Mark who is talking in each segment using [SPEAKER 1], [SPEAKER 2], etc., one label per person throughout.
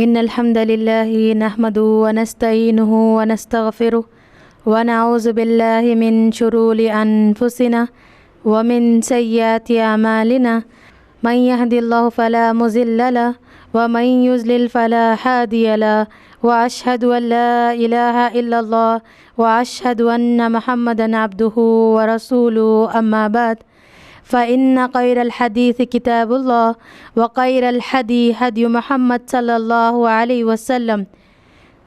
[SPEAKER 1] إن الحمد لله نحمده ونستعينه ونستغفره ونعوذ بالله من شرور أنفسنا ومن سيئات أعمالنا من يهد الله فلا مضل له ومن يضلل فلا هادي له وأشهد أن لا إله إلا الله وأشهد أن محمدا عبده ورسوله أما بعد فإن خير الحديث كتاب الله وخير الهدي هدي محمد صلى الله عليه وسلم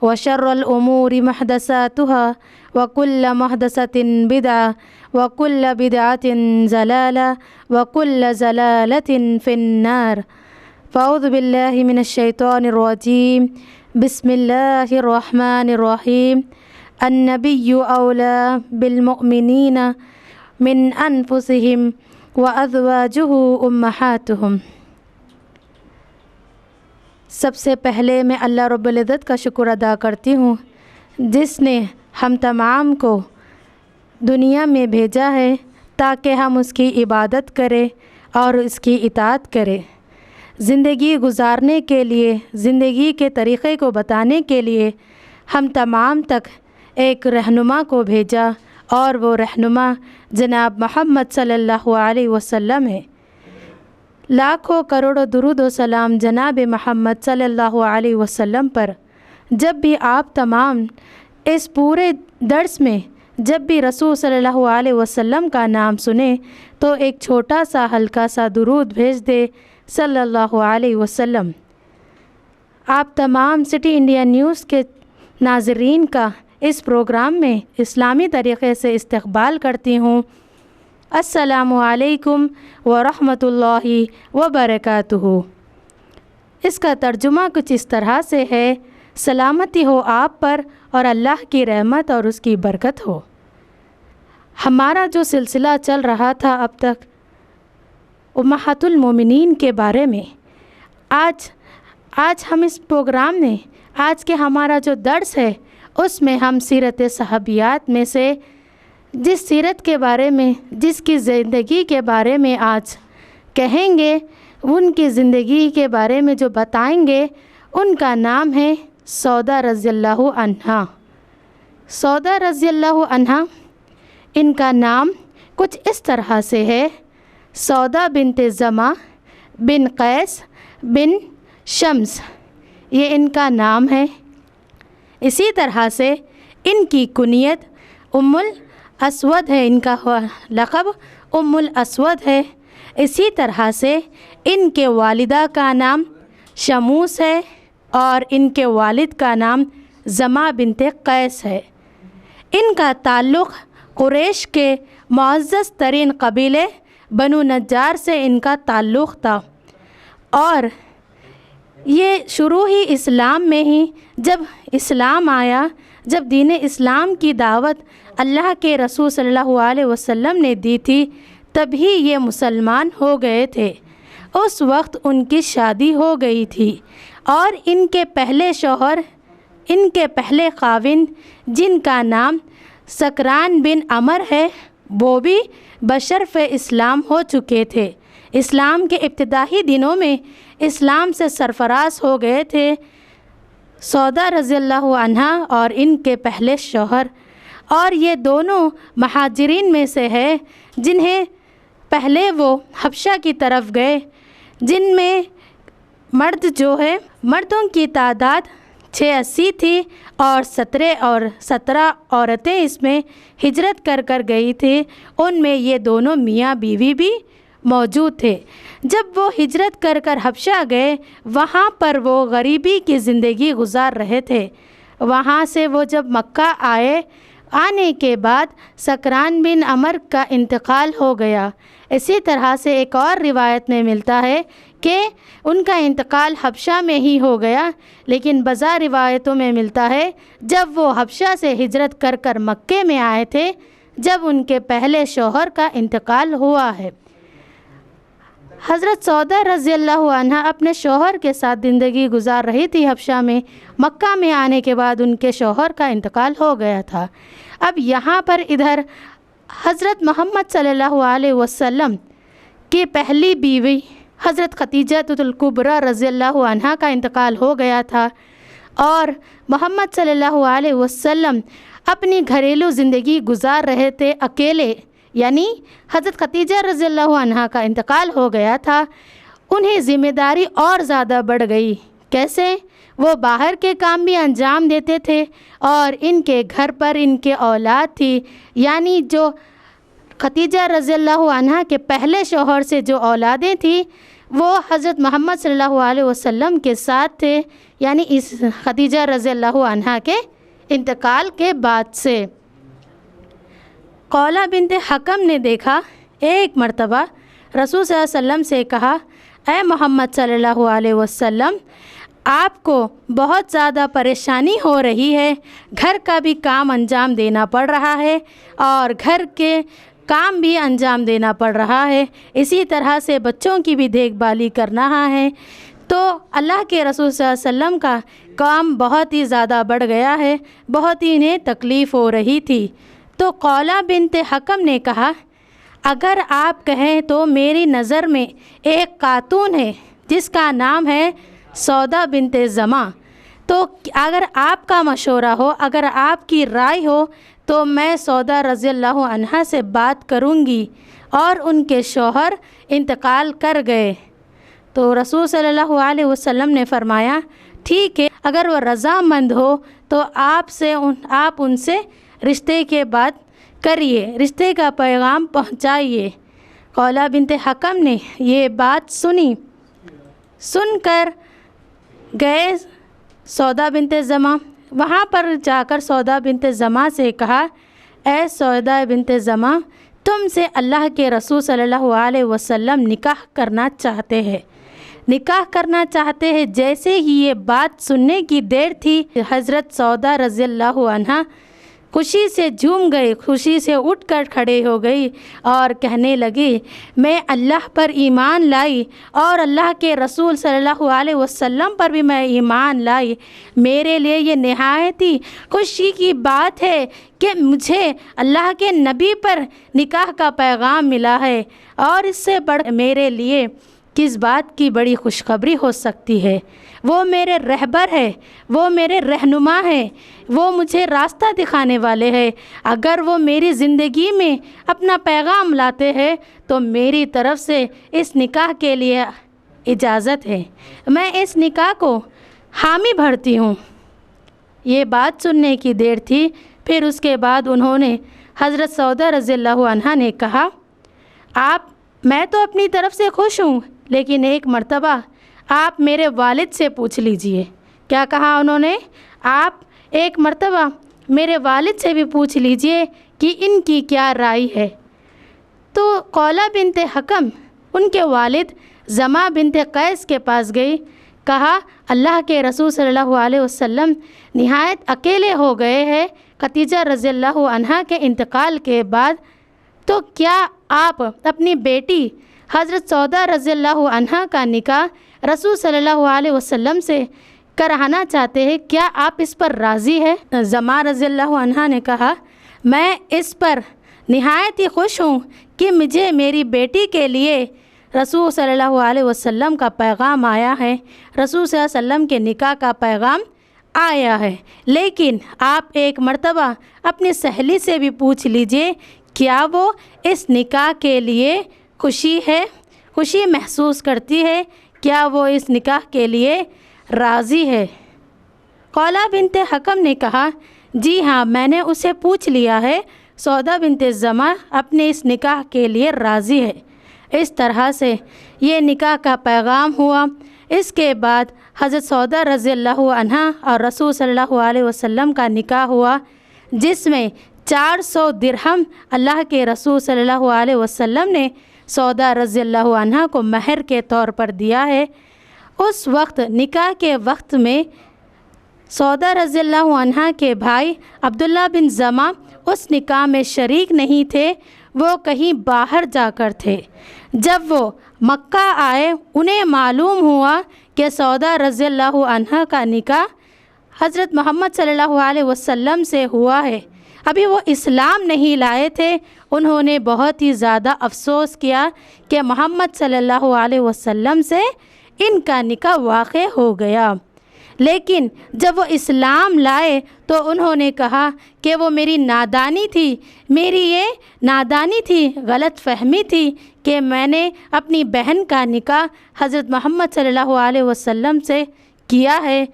[SPEAKER 1] وشر الأمور محدثاتها وكل محدثة بدعة وكل بدعة ضلالة وكل ضلالة في النار فأعوذ بالله من الشيطان الرجيم بسم الله الرحمن الرحيم النبي أولى بالمؤمنين من أنفسهم وأزواجه أمهاتهم۔ سب سے پہلے میں اللہ رب العزت کا شکر ادا کرتی ہوں جس نے ہم تمام کو دنیا میں بھیجا ہے تاکہ ہم اس کی عبادت کریں اور اس کی اطاعت کریں، زندگی گزارنے کے لیے، زندگی کے طریقے کو بتانے کے لیے ہم تمام تک ایک رہنما کو بھیجا اور وہ رہنما جناب محمد صلی اللہ علیہ وسلم ہے۔ لاکھوں کروڑوں درود و سلام جناب محمد صلی اللہ علیہ وسلم پر۔ جب بھی آپ تمام اس پورے درس میں جب بھی رسول صلی اللہ علیہ وسلم کا نام سنیں تو ایک چھوٹا سا ہلکا سا درود بھیج دے صلی اللہ علیہ وسلم۔ آپ تمام سٹی انڈیا نیوز کے ناظرین کا اس پروگرام میں اسلامی طریقے سے استقبال کرتی ہوں۔ السلام علیکم ورحمۃ اللہ وبرکاتہ۔ اس کا ترجمہ کچھ اس طرح سے ہے، سلامتی ہو آپ پر اور اللہ کی رحمت اور اس کی برکت ہو۔ ہمارا جو سلسلہ چل رہا تھا اب تک امہات المومنین کے بارے میں، آج ہم اس پروگرام میں آج کے ہمارا جو درس ہے اس میں ہم سیرت صحابیات میں سے جس سیرت کے بارے میں، جس کی زندگی کے بارے میں آج کہیں گے، ان کی زندگی کے بارے میں جو بتائیں گے، ان کا نام ہے سودا رضی اللہ عنہا۔ سودا رضی اللہ عنہا، ان کا نام کچھ اس طرح سے ہے، سودا بنت زمع بن قیس بن شمس، یہ ان کا نام ہے۔ اسی طرح سے ان کی کنیت ام الاسود ہے، ان کا لقب ام الاسود ہے۔ اسی طرح سے ان کے والدہ کا نام شموس ہے اور ان کے والد کا نام زمع بنت قیس ہے۔ ان کا تعلق قریش کے معزز ترین قبیلے بنو نجار سے ان کا تعلق تھا، اور یہ شروع ہی اسلام میں ہی جب اسلام آیا، جب دین اسلام کی دعوت اللہ کے رسول صلی اللہ علیہ وسلم نے دی تھی، تبھی یہ مسلمان ہو گئے تھے۔ اس وقت ان کی شادی ہو گئی تھی اور ان کے پہلے شوہر، ان کے پہلے خاوند جن کا نام سکران بن عمر ہے، وہ بھی بشرف اسلام ہو چکے تھے، اسلام کے ابتدائی دنوں میں اسلام سے سرفراز ہو گئے تھے۔ سودا رضی اللہ عنہا اور ان کے پہلے شوہر، اور یہ دونوں مہاجرین میں سے ہے جنہیں پہلے وہ حبشہ کی طرف گئے، جن میں مرد جو ہے، مردوں کی تعداد 86 تھی اور 17 عورتیں اس میں ہجرت کر گئی تھی، ان میں یہ دونوں میاں بیوی بھی موجود تھے۔ جب وہ ہجرت کر حبشہ گئے، وہاں پر وہ غریبی کی زندگی گزار رہے تھے۔ وہاں سے وہ جب مکہ آنے کے بعد سکران بن عمر کا انتقال ہو گیا۔ اسی طرح سے ایک اور روایت میں ملتا ہے کہ ان کا انتقال حبشہ میں ہی ہو گیا، لیکن بعض روایتوں میں ملتا ہے جب وہ حبشہ سے ہجرت کر مکے میں آئے تھے، جب ان کے پہلے شوہر کا انتقال ہوا ہے۔ حضرت سودا رضی اللہ عنہا اپنے شوہر کے ساتھ زندگی گزار رہی تھی حبشہ میں۔ مکہ میں آنے کے بعد ان کے شوہر کا انتقال ہو گیا تھا۔ اب یہاں پر ادھر حضرت محمد صلی اللہ علیہ وسلم کی پہلی بیوی حضرت خدیجہ الکبریٰ رضی اللہ عنہا کا انتقال ہو گیا تھا اور محمد صلی اللہ علیہ وسلم اپنی گھریلو زندگی گزار رہے تھے اکیلے، یعنی حضرت خدیجہ رضی اللہ عنہا کا انتقال ہو گیا تھا، انہیں ذمہ داری اور زیادہ بڑھ گئی۔ کیسے؟ وہ باہر کے کام بھی انجام دیتے تھے اور ان کے گھر پر ان کے اولاد تھی، یعنی جو خدیجہ رضی اللہ عنہا کے پہلے شوہر سے جو اولادیں تھیں وہ حضرت محمد صلی اللہ علیہ وسلم کے ساتھ تھے، یعنی اس خدیجہ رضی اللہ عنہا کے انتقال کے بعد سے۔ قولہ بنت حکم نے دیکھا، ایک مرتبہ رسول صلی اللہ علیہ وسلم سے کہا، اے محمد صلی اللہ علیہ وسلم، آپ کو بہت زیادہ پریشانی ہو رہی ہے، گھر کا بھی کام انجام دینا پڑ رہا ہے اور گھر کے کام بھی انجام دینا پڑ رہا ہے، اسی طرح سے بچوں کی بھی دیکھ بھالی کرنا ہے، تو اللہ کے رسول صلی اللہ علیہ وسلم کا کام بہت ہی زیادہ بڑھ گیا ہے، بہت ہی انہیں تکلیف ہو رہی تھی۔ تو قولہ بنت حکم نے کہا، اگر آپ کہیں تو میری نظر میں ایک خاتون ہے جس کا نام ہے سودا بنت زماں، تو اگر آپ کا مشورہ ہو، اگر آپ کی رائے ہو تو میں سودا رضی اللہ عنہا سے بات کروں گی۔ اور ان کے شوہر انتقال کر گئے تو رسول صلی اللہ علیہ وسلم نے فرمایا، ٹھیک ہے، اگر وہ رضامند ہو تو آپ ان سے رشتے کے بات کریے، رشتے کا پیغام پہنچائیے۔ قولہ بنت حکم نے یہ بات سن کر گئے سودا بنت زماں، وہاں پر جا کر سودا بنت زماں سے کہا، اے سودا بنت زماں، تم سے اللہ کے رسول صلی اللہ علیہ وسلم نکاح کرنا چاہتے ہیں۔ جیسے ہی یہ بات سننے کی دیر تھی، حضرت سودا رضی اللہ عنہا خوشی سے جھوم گئی، خوشی سے اٹھ کر کھڑے ہو گئی اور کہنے لگی، میں اللہ پر ایمان لائی اور اللہ کے رسول صلی اللہ علیہ وسلم پر بھی میں ایمان لائی۔ میرے لیے یہ نہایت ہی خوشی کی بات ہے کہ مجھے اللہ کے نبی پر نکاح کا پیغام ملا ہے، اور اس سے بڑھ میرے لیے کس بات کی بڑی خوشخبری ہو سکتی ہے۔ وہ میرے رہبر ہے، وہ میرے رہنما ہے، وہ مجھے راستہ دکھانے والے ہیں۔ اگر وہ میری زندگی میں اپنا پیغام لاتے ہیں تو میری طرف سے اس نکاح کے لیے اجازت ہے، میں اس نکاح کو حامی بھرتی ہوں۔ یہ بات سننے کی دیر تھی۔ پھر اس کے بعد انہوں نے حضرت سودا رضی اللہ عنہا نے کہا، میں تو اپنی طرف سے خوش ہوں، لیکن ایک مرتبہ آپ میرے والد سے پوچھ لیجئے۔ کیا کہا انہوں نے؟ آپ ایک مرتبہ میرے والد سے بھی پوچھ لیجئے کہ ان کی کیا رائے ہے۔ تو قولہ بنت حکم ان کے والد زماں بنت قیس کے پاس گئی، کہا، اللہ کے رسول صلی اللہ علیہ وسلم نہایت اکیلے ہو گئے ہیں خدیجہ رضی اللہ عنہا کے انتقال کے بعد، تو کیا آپ اپنی بیٹی حضرت سودا رضی اللہ عنہا کا نکاح رسول صلی اللہ علیہ وسلم سے کرانا چاہتے ہیں؟ کیا آپ اس پر راضی ہے؟ زماں رضی اللہ عنہا نے کہا، میں اس پر نہایت ہی خوش ہوں کہ مجھے میری بیٹی کے لیے رسول صلی اللہ علیہ وسلم کا پیغام آیا ہے، رسول صلی اللہ علیہ وسلم کے نکاح کا پیغام آیا ہے، لیکن آپ ایک مرتبہ اپنی سہیلی سے بھی پوچھ لیجئے، کیا وہ اس نکاح کے لیے خوشی محسوس کرتی ہے؟ کیا وہ اس نکاح کے لیے راضی ہے؟ قولہ بنت حکم نے کہا، جی ہاں، میں نے اسے پوچھ لیا ہے، سودا بنت زماں اپنے اس نکاح کے لیے راضی ہے۔ اس طرح سے یہ نکاح کا پیغام ہوا۔ اس کے بعد حضرت سودا رضی اللہ عنہا اور رسول صلی اللہ علیہ وسلم کا نکاح ہوا، جس میں 400 درہم اللہ کے رسول صلی اللہ علیہ وسلم نے سودا رضی اللہ عنہا کو مہر کے طور پر دیا ہے۔ اس وقت نکاح کے وقت میں سودا رضی اللہ عنہا کے بھائی عبداللہ بن زماں اس نکاح میں شریک نہیں تھے، وہ کہیں باہر جا کر تھے۔ جب وہ مکہ آئے، انہیں معلوم ہوا کہ سودا رضی اللہ عنہا کا نکاح حضرت محمد صلی اللہ علیہ وسلم سے ہوا ہے۔ ابھی وہ اسلام نہیں لائے تھے، انہوں نے بہت ہی زیادہ افسوس کیا کہ محمد صلی اللہ علیہ وسلم سے ان کا نکاح واقع ہو گیا۔ لیکن جب وہ اسلام لائے تو انہوں نے کہا کہ وہ میری نادانی تھی، میری یہ نادانی تھی، غلط فہمی تھی کہ میں نے اپنی بہن کا نکاح حضرت محمد صلی اللہ علیہ وسلم سے کیا ہے۔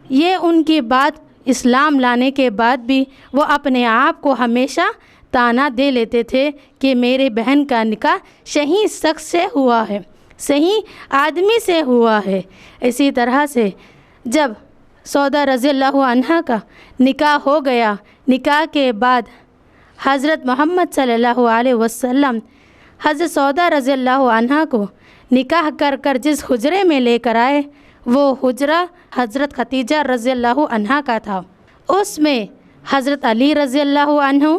[SPEAKER 1] یہ ان کی بات اسلام لانے کے بعد بھی وہ اپنے آپ کو ہمیشہ تانا دے لیتے تھے کہ میرے بہن کا نکاح صحیح شخص سے ہوا ہے، صحیح آدمی سے ہوا ہے۔ اسی طرح سے جب سودا رضی اللہ عنہا کا نکاح ہو گیا، نکاح کے بعد حضرت محمد صلی اللہ علیہ وسلم حضرت سودا رضی اللہ عنہا کو نکاح کر جس حجرے میں لے کر آئے، وہ حجرہ حضرت خدیجہ رضی اللہ عنہا کا تھا۔ اس میں حضرت علی رضی اللہ عنہ،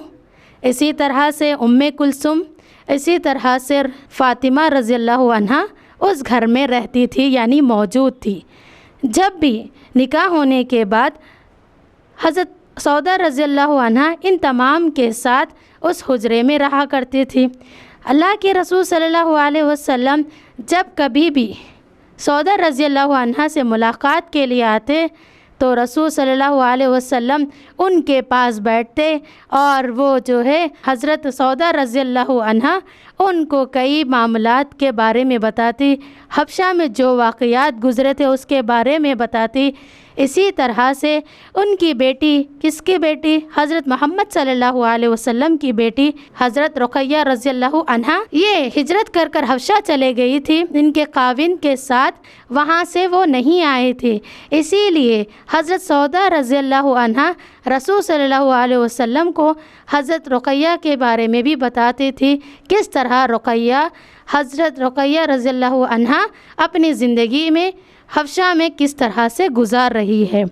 [SPEAKER 1] اسی طرح سے ام کلثوم، اسی طرح سے فاطمہ رضی اللہ عنہا اس گھر میں رہتی تھی، یعنی موجود تھی۔ جب بھی نکاح ہونے کے بعد حضرت سودا رضی اللہ عنہا ان تمام کے ساتھ اس حجرے میں رہا کرتی تھی۔ اللہ کے رسول صلی اللہ علیہ وسلم جب کبھی بھی سودا رضی اللہ عنہا سے ملاقات کے لیے آتے تو رسول صلی اللہ علیہ وسلم ان کے پاس بیٹھتے اور وہ جو ہے حضرت سودا رضی اللہ عنہا ان کو کئی معاملات کے بارے میں بتاتی، حبشہ میں جو واقعات گزرے تھے اس کے بارے میں بتاتی۔ اسی طرح سے ان کی بیٹی، کس کی بیٹی؟ حضرت محمد صلی اللہ علیہ وسلم کی بیٹی حضرت رقیہ رضی اللہ عنہا، یہ ہجرت کر حبشہ چلے گئی تھی، ان کے خاوند کے ساتھ وہاں سے وہ نہیں آئے تھے، اسی لیے حضرت سودا رضی اللہ عنہا رسول صلی اللہ علیہ وسلم کو حضرت رقیہ کے بارے میں بھی بتاتی تھی، کس طرح رقیہ، حضرت رقیہ رضی اللہ عنہا اپنی زندگی میں حبشہ میں کس طرح سے گزار رہی ہے۔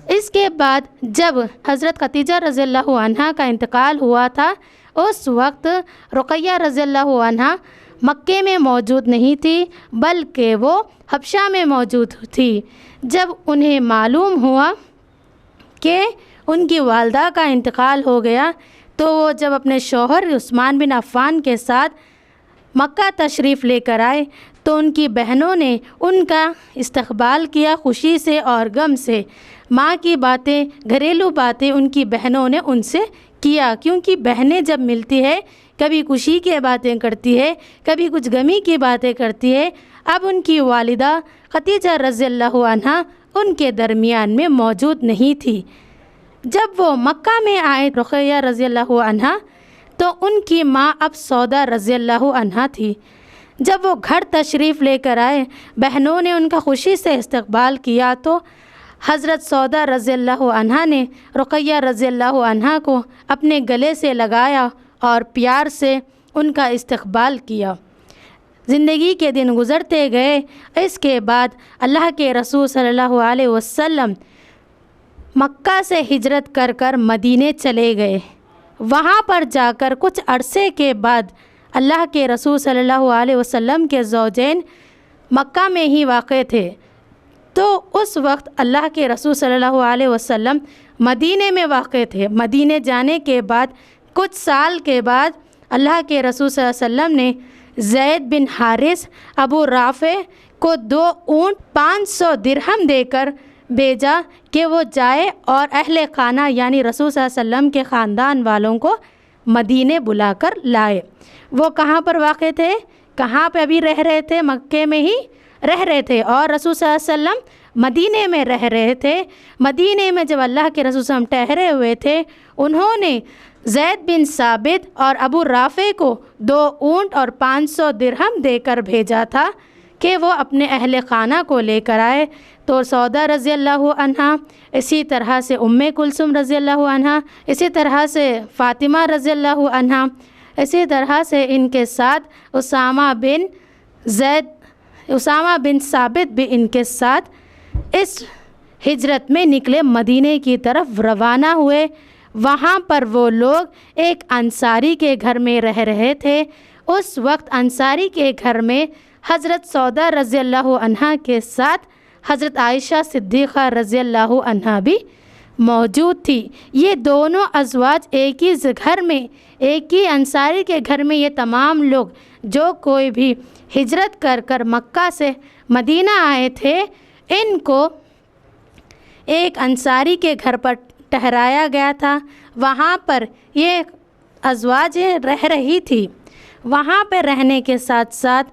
[SPEAKER 1] اس کے بعد جب حضرت خدیجہ رضی اللہ عنہا کا انتقال ہوا تھا، اس وقت رقیہ رضی اللہ عنہا مکے میں موجود نہیں تھی بلکہ وہ حبشہ میں موجود تھی۔ جب انہیں معلوم ہوا کہ ان کی والدہ کا انتقال ہو گیا تو وہ جب اپنے شوہر عثمان بن عفان کے ساتھ مکہ تشریف لے کر آئے تو ان کی بہنوں نے ان کا استقبال کیا خوشی سے اور غم سے۔ ماں کی باتیں، گھریلو باتیں ان کی بہنوں نے ان سے کیا، کیونکہ بہنیں جب ملتی ہے کبھی خوشی کی باتیں کرتی ہے، کبھی کچھ غمی کی باتیں کرتی ہے۔ اب ان کی والدہ خدیجہ رضی اللہ عنہا ان کے درمیان میں موجود نہیں تھی۔ جب وہ مکہ میں آئے رقیہ رضی اللہ عنہا تو ان کی ماں اب سودا رضی اللہ عنہا تھی۔ جب وہ گھر تشریف لے کر آئے، بہنوں نے ان کا خوشی سے استقبال کیا تو حضرت سودا رضی اللہ عنہا نے رقیہ رضی اللہ عنہا کو اپنے گلے سے لگایا اور پیار سے ان کا استقبال کیا۔ زندگی کے دن گزرتے گئے۔ اس کے بعد اللہ کے رسول صلی اللہ علیہ وسلم مکہ سے ہجرت کر مدینے چلے گئے۔ وہاں پر جا کر کچھ عرصے کے بعد اللہ کے رسول صلی اللہ علیہ وسلم کے زوجین مکہ میں ہی واقع تھے، تو اس وقت اللہ کے رسول صلی اللہ علیہ وسلم مدینے میں واقع تھے۔ مدینے جانے کے بعد کچھ سال کے بعد اللہ کے رسول صلی اللہ علیہ وسلم نے زید بن حارث ابو رافع کو 2 اونٹ 500 درہم دے کر بھیجا کہ وہ جائے اور اہل خانہ یعنی رسول صلی اللہ علیہ وسلم کے خاندان والوں کو مدینے بلا کر لائے۔ وہ کہاں پر واقع تھے؟ کہاں پہ ابھی رہ رہے تھے؟ مکے میں ہی رہ رہے تھے، اور رسول صلی اللہ علیہ وسلم مدینے میں رہ رہے تھے۔ مدینے میں جب اللہ کے رسول صلی اللہ علیہ وسلم ٹھہرے ہوئے تھے، انہوں نے زید بن ثابت اور ابو رافع کو 2 اونٹ اور 500 درہم دے کر بھیجا تھا کہ وہ اپنے اہل خانہ کو لے کر آئے۔ تو سودا رضی اللہ عنہا، اسی طرح سے ام کلثوم رضی اللہ عنہا، اسی طرح سے فاطمہ رضی اللہ عنہا، اسی طرح سے ان کے ساتھ اسامہ بن ثابت بھی ان کے ساتھ اس ہجرت میں نکلے، مدینے کی طرف روانہ ہوئے۔ وہاں پر وہ لوگ ایک انصاری کے گھر میں رہ رہے تھے۔ اس وقت انصاری کے گھر میں حضرت سودا رضی اللہ عنہا کے ساتھ حضرت عائشہ صدیقہ رضی اللہ عنہا بھی موجود تھی۔ یہ دونوں ازواج ایک ہی گھر میں، ایک ہی انصاری کے گھر میں، یہ تمام لوگ جو کوئی بھی ہجرت کر کر مکہ سے مدینہ آئے تھے، ان کو ایک انصاری کے گھر پر ٹھہرایا گیا تھا۔ وہاں پر یہ ازواج رہ رہی تھی۔ وہاں پہ رہنے کے ساتھ ساتھ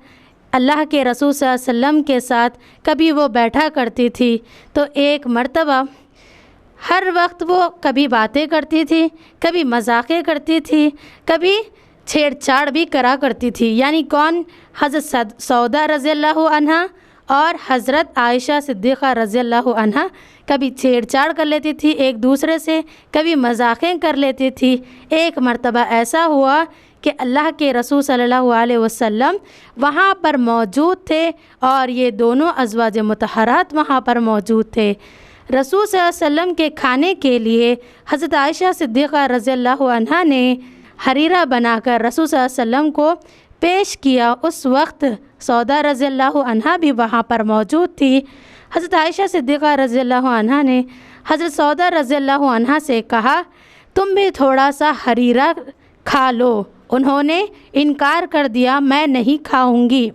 [SPEAKER 1] اللہ کے رسول صلی اللہ علیہ وسلم کے ساتھ کبھی وہ بیٹھا کرتی تھی، تو ایک مرتبہ ہر وقت وہ کبھی باتیں کرتی تھی، کبھی مذاقیں کرتی تھی، کبھی چھیڑ چھاڑ بھی کرا کرتی تھی۔ یعنی کون؟ حضرت سودا رضی اللہ عنہ اور حضرت عائشہ صدیقہ رضی اللہ عنہ کبھی چھیڑ چھاڑ کر لیتی تھی ایک دوسرے سے، کبھی مذاقیں کر لیتی تھی۔ ایک مرتبہ ایسا ہوا کہ اللہ کے رسول صلی اللہ علیہ وسلم وہاں پر موجود تھے اور یہ دونوں ازواج مطہرات وہاں پر موجود تھے۔ رسول صلی اللہ علیہ وسلم کے کھانے کے لیے حضرت عائشہ صدیقہ رضی اللہ عنہا نے حریرہ بنا کر رسول صلی اللہ علیہ وسلم کو پیش کیا۔ اس وقت سودا رضی اللہ عنہا بھی وہاں پر موجود تھی۔ حضرت عائشہ صدیقہ رضی اللہ عنہا نے حضرت سودا رضی اللہ عنہا سے کہا، تم بھی تھوڑا سا حریرہ کھا لو۔ انہوں نے انکار کر دیا، میں نہیں کھاؤں گی۔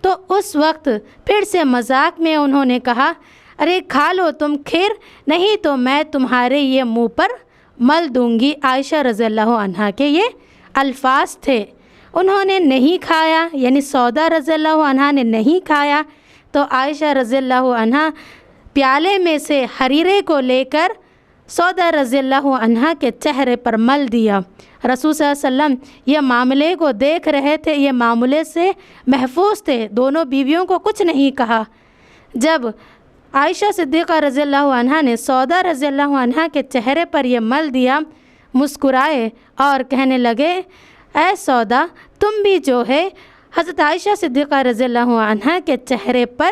[SPEAKER 1] تو اس وقت پھر سے مذاق میں انہوں نے کہا، ارے کھا لو تم، خیر نہیں تو میں تمہارے یہ منہ پر مل دوں گی۔ عائشہ رضی اللہ عنہا کے یہ الفاظ تھے۔ انہوں نے نہیں کھایا، یعنی سودا رضی اللہ عنہا نے نہیں کھایا، تو عائشہ رضی اللہ عنہا پیالے میں سے حریرے کو لے کر سودا رضی اللہ عنہا کے چہرے پر مل دیا۔ رسول صلی اللہ علیہ وسلم یہ معاملے کو دیکھ رہے تھے، یہ معاملے سے محفوظ تھے، دونوں بیویوں کو کچھ نہیں کہا۔ جب عائشہ صدیقہ رضی اللہ عنہا نے سودا رضی اللہ عنہا کے چہرے پر یہ مل دیا، مسکرائے اور کہنے لگے، اے سودا تم بھی جو ہے حضرت عائشہ صدیقہ رضی اللہ عنہا کے چہرے پر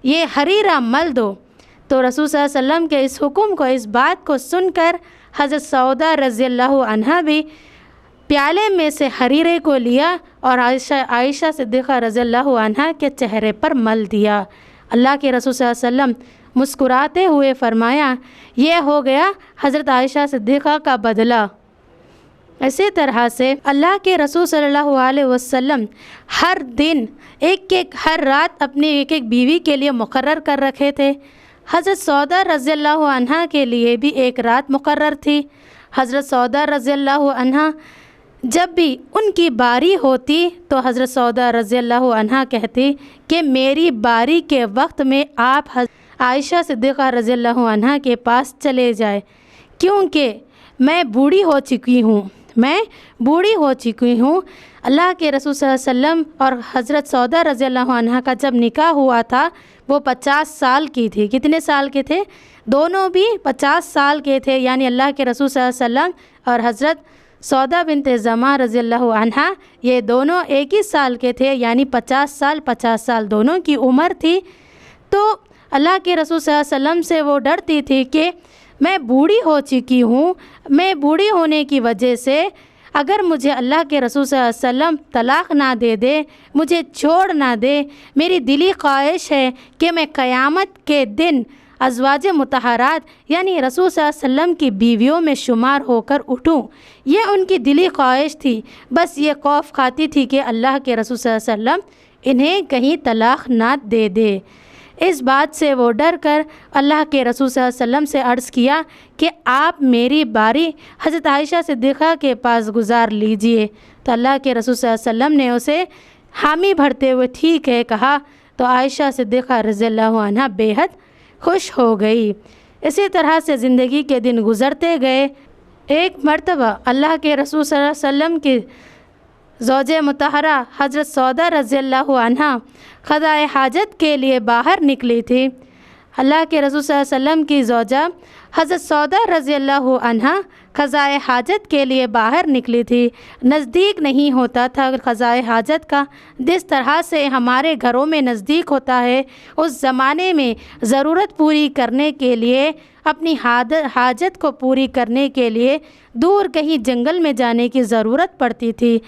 [SPEAKER 1] یہ حریرہ مل دو۔ تو رسول صلی اللہ علیہ وسلم کے اس حکم کو، اس بات کو سن کر حضرت سودا رضی اللہ عنہا بھی پیالے میں سے حریرے کو لیا اور عائشہ صدیقہ رضی اللہ عنہا کے چہرے پر مل دیا۔ اللہ کے رسول صلی اللہ علیہ وسلم مسکراتے ہوئے فرمایا، یہ ہو گیا حضرت عائشہ صدیقہ کا بدلہ۔ اسی طرح سے اللہ کے رسول صلی اللہ علیہ وسلم ہر دن ہر رات اپنی ایک ایک بیوی کے لیے مقرر کر رکھے تھے۔ حضرت سودا رضی اللہ عنہا کے لیے بھی ایک رات مقرر تھی۔ حضرت سودا رضی اللہ عنہا جب بھی ان کی باری ہوتی تو حضرت سودا رضی اللہ عنہا کہتی کہ میری باری کے وقت میں آپ عائشہ صدیقہ رضی اللہ عنہا کے پاس چلے جائے، کیونکہ میں بوڑھی ہو چکی ہوں۔ اللہ کے رسول صلی اللہ علیہ وسلم اور حضرت سودا رضی اللہ عنہا کا جب نکاح ہوا تھا وہ 50 سال کی تھی۔ کتنے سال کے تھے؟ دونوں بھی 50 سال کے تھے، یعنی اللہ کے رسول صلی اللہ علیہ وسلم اور حضرت سودا بنت زماں رضی اللہ عنہا یہ دونوں ایک ہی سال کے تھے، یعنی 50 سال دونوں کی عمر تھی۔ تو اللہ کے رسول صلی اللہ علیہ وسلم سے وہ ڈرتی تھی کہ میں بوڑھی ہو چکی ہوں، میں بوڑھی ہونے کی وجہ سے اگر مجھے اللہ کے رسول صلی اللہ علیہ وسلم طلاق نہ دے دے، مجھے چھوڑ نہ دے، میری دلی خواہش ہے کہ میں قیامت کے دن ازواج مطہرات یعنی رسول صلی اللہ علیہ وسلم کی بیویوں میں شمار ہو کر اٹھوں۔ یہ ان کی دلی خواہش تھی، بس یہ خوف کھاتی تھی کہ اللہ کے رسول صلی اللہ علیہ وسلم انہیں کہیں طلاق نہ دے دے۔ اس بات سے وہ ڈر کر اللہ کے رسول صلی اللہ علیہ وسلم سے عرض کیا کہ آپ میری باری حضرت عائشہ صدیقہ کے پاس گزار لیجئے۔ تو اللہ کے رسول صلی اللہ علیہ وسلم نے اسے حامی بھرتے ہوئے ٹھیک ہے کہا، تو عائشہ صدیقہ رضی اللہ عنہا بے حد خوش ہو گئی۔ اسی طرح سے زندگی کے دن گزرتے گئے۔ ایک مرتبہ اللہ کے رسول صلی اللہ علیہ وسلم کی زوج مطہرہ حضرت سودا رضی اللہ عنہا قضائے حاجت کے لیے باہر نکلی تھی۔ اللہ کے رسول صلی اللہ علیہ وسلم کی زوجہ حضرت سودا رضی اللہ عنہا قضائے حاجت کے لیے باہر نکلی تھی۔ نزدیک نہیں ہوتا تھا قضائے حاجت کا، جس طرح سے ہمارے گھروں میں نزدیک ہوتا ہے، اس زمانے میں ضرورت پوری کرنے کے لیے، اپنی حاجت کو پوری کرنے کے لیے دور کہیں جنگل میں جانے کی ضرورت پڑتی تھی۔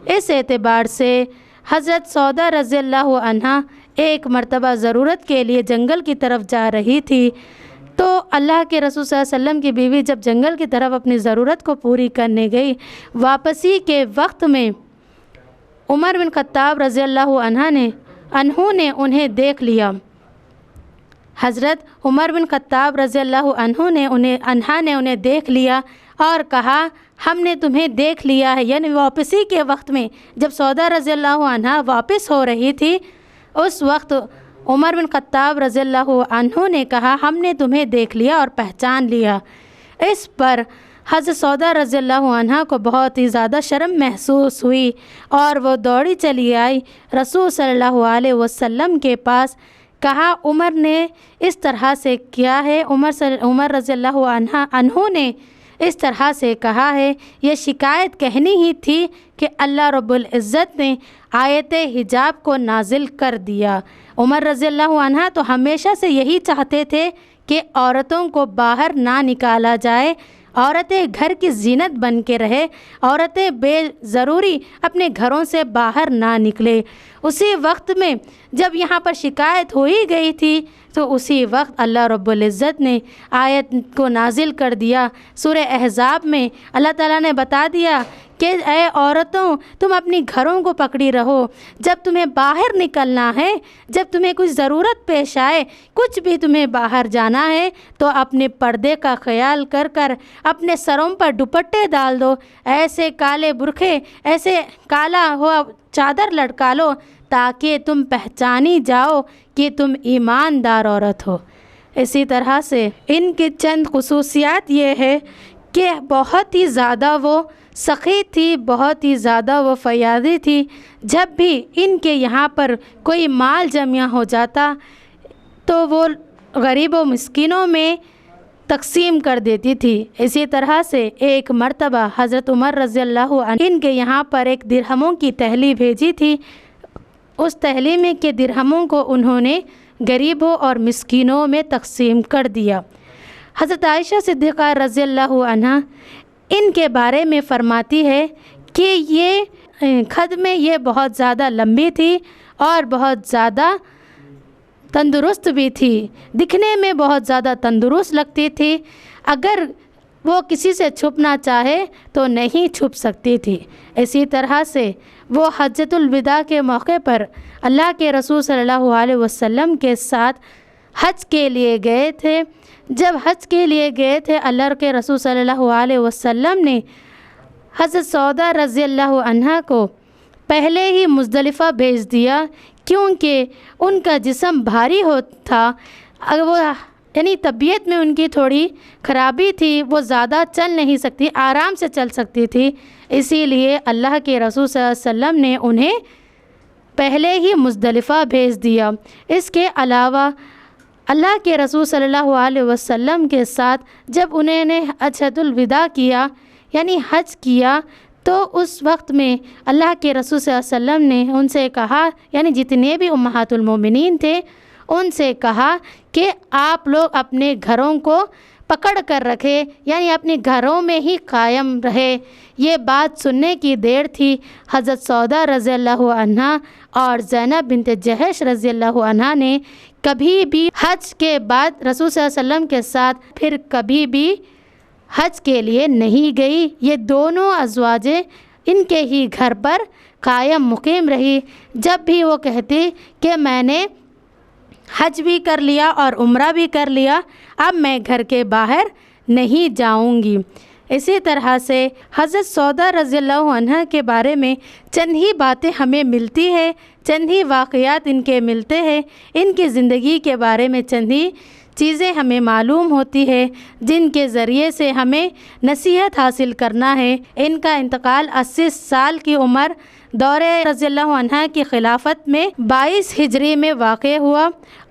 [SPEAKER 1] اس اعتبار سے حضرت سودا رضی اللہ عنہا ایک مرتبہ ضرورت کے لیے جنگل کی طرف جا رہی تھی، تو اللہ کے رسول صلی اللہ علیہ وسلم کی بیوی جب جنگل کی طرف اپنی ضرورت کو پوری کرنے گئی، واپسی کے وقت میں عمر بن خطاب رضی اللہ عنہ نے انہیں دیکھ لیا۔ حضرت عمر بن خطاب رضی اللہ عنہ نے انہیں دیکھ لیا اور کہا ہم نے تمہیں دیکھ لیا ہے، یعنی واپسی کے وقت میں جب سودا رضی اللہ عنہ واپس ہو رہی تھی، اس وقت عمر بن خطاب رضی اللہ عنہ نے کہا ہم نے تمہیں دیکھ لیا اور پہچان لیا۔ اس پر حضرت سودا رضی اللہ عنہ کو بہت ہی زیادہ شرم محسوس ہوئی اور وہ دوڑی چلی آئی رسول صلی اللہ علیہ وسلم کے پاس، کہا عمر نے اس طرح سے کیا ہے، عمر رضی اللہ عنہ نے اس طرح سے کہا ہے۔ یہ شکایت کہنی ہی تھی کہ اللہ رب العزت نے آیت حجاب کو نازل کر دیا۔ عمر رضی اللہ عنہ تو ہمیشہ سے یہی چاہتے تھے کہ عورتوں کو باہر نہ نکالا جائے، عورتیں گھر کی زینت بن کے رہے، عورتیں بے ضروری اپنے گھروں سے باہر نہ نکلے۔ اسی وقت میں جب یہاں پر شکایت ہو ہی گئی تھی تو اسی وقت اللہ رب العزت نے آیت کو نازل کر دیا۔ سورہ احزاب میں اللہ تعالیٰ نے بتا دیا کہ اے عورتوں تم اپنی گھروں کو پکڑی رہو، جب تمہیں باہر نکلنا ہے، جب تمہیں کچھ ضرورت پیش آئے، کچھ بھی تمہیں باہر جانا ہے تو اپنے پردے کا خیال کر اپنے سروں پر دوپٹے ڈال دو، ایسے کالے برقعے، ایسے کالا ہوا چادر لٹکا لو تاکہ تم پہچانی جاؤ کہ تم ایماندار عورت ہو۔ اسی طرح سے ان کی چند خصوصیات یہ ہے کہ بہت ہی زیادہ وہ سخی تھی، بہت ہی زیادہ وہ فیاضی تھی۔ جب بھی ان کے یہاں پر کوئی مال جمع ہو جاتا تو وہ غریب و مسکینوں میں تقسیم کر دیتی تھی۔ اسی طرح سے ایک مرتبہ حضرت عمر رضی اللہ عنہ ان کے یہاں پر ایک درہموں کی تحویل بھیجی تھی، اس تحویل میں کے درہموں کو انہوں نے غریبوں اور مسکینوں میں تقسیم کر دیا۔ حضرت عائشہ صدیقہ رضی اللہ عنہ ان کے بارے میں فرماتی ہے کہ یہ خد میں یہ بہت زیادہ لمبی تھی اور بہت زیادہ تندرست بھی تھی، دکھنے میں بہت زیادہ تندرست لگتی تھی، اگر وہ کسی سے چھپنا چاہے تو نہیں چھپ سکتی تھی۔ اسی طرح سے وہ حجۃ الوداع کے موقع پر اللہ کے رسول صلی اللہ علیہ وسلم کے ساتھ حج کے لیے گئے تھے۔ جب حج کے لیے گئے تھے اللہ کے رسول صلی اللہ علیہ وسلم نے حضرت سودا رضی اللہ عنہ کو پہلے ہی مزدلفہ بھیج دیا، کیونکہ ان کا جسم بھاری تھا، وہ یعنی طبیعت میں ان کی تھوڑی خرابی تھی، وہ زیادہ چل نہیں سکتی، آرام سے چل سکتی تھی، اسی لیے اللہ کے رسول صلی اللہ علیہ وسلم نے انہیں پہلے ہی مزدلفہ بھیج دیا۔ اس کے علاوہ اللہ کے رسول صلی اللہ علیہ وسلم کے ساتھ جب انہوں نے حجۃ الوداع کیا یعنی حج کیا تو اس وقت میں اللہ کے رسول صلی اللہ علیہ وسلم نے ان سے کہا، یعنی جتنے بھی امہات المومنین تھے ان سے کہا کہ آپ لوگ اپنے گھروں کو پکڑ کر رکھے، یعنی اپنے گھروں میں ہی قائم رہے۔ یہ بات سننے کی دیر تھی، حضرت سودا رضی اللہ عنہ اور زینب بنت جہش رضی اللہ عنہ نے کبھی بھی حج کے بعد رسول صلی اللہ علیہ وسلم کے ساتھ پھر کبھی بھی حج کے لیے نہیں گئی۔ یہ دونوں ازواجیں ان کے ہی گھر پر قائم مقیم رہی۔ جب بھی وہ کہتی کہ میں نے حج بھی کر لیا اور عمرہ بھی کر لیا، اب میں گھر کے باہر نہیں جاؤں گی۔ اسی طرح سے حضرت سودا رضی اللہ عنہ کے بارے میں چند ہی باتیں ہمیں ملتی ہے، چند ہی واقعات ان کے ملتے ہیں، ان کی زندگی کے بارے میں چند ہی چیزیں ہمیں معلوم ہوتی ہے جن کے ذریعے سے ہمیں نصیحت حاصل کرنا ہے۔ ان کا انتقال 80 سال کی عمر دور رضی اللہ عنہ کی خلافت میں 22 ہجری میں واقع ہوا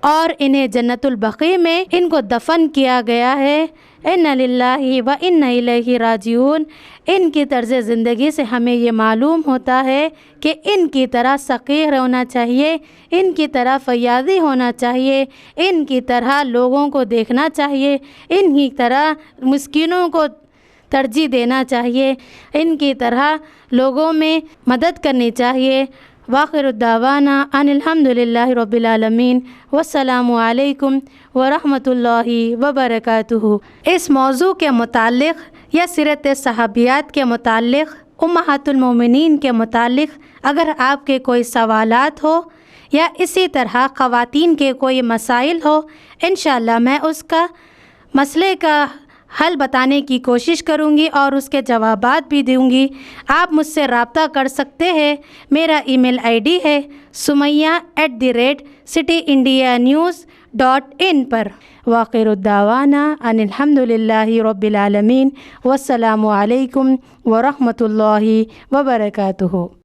[SPEAKER 1] اور انہیں جنت البقیع میں ان کو دفن کیا گیا ہے۔ اِنَّ لِلَّهِ وَإِنَّ إِلَيْهِ راجعون۔ ان کی طرز زندگی سے ہمیں یہ معلوم ہوتا ہے کہ ان کی طرح سخی ہونا چاہیے، ان کی طرح فیاضی ہونا چاہیے، ان کی طرح لوگوں کو دیکھنا چاہیے، ان کی طرح مسکینوں کو ترجیح دینا چاہیے، ان کی طرح لوگوں میں مدد کرنی چاہیے، واخر الدعوانا ان الحمدللہ رب العالمین والسلام علیکم ورحمۃ اللہ وبرکاتہ۔ اس موضوع کے متعلق یا سیرت صحابیات کے متعلق، امہات المومنین کے متعلق اگر آپ کے کوئی سوالات ہو یا اسی طرح خواتین کے کوئی مسائل ہو، انشاءاللہ میں اس کا مسئلے کا حل بتانے کی کوشش کروں گی اور اس کے جوابات بھی دوں گی۔ آپ مجھ سے رابطہ کر سکتے ہیں۔ میرا ای میل آئی ڈی ہے sumaya@cityndianews.in پر۔ وآخر الدعوانا ان الحمدللہ رب العالمین والسلام علیکم ورحمۃ اللہ وبرکاتہ۔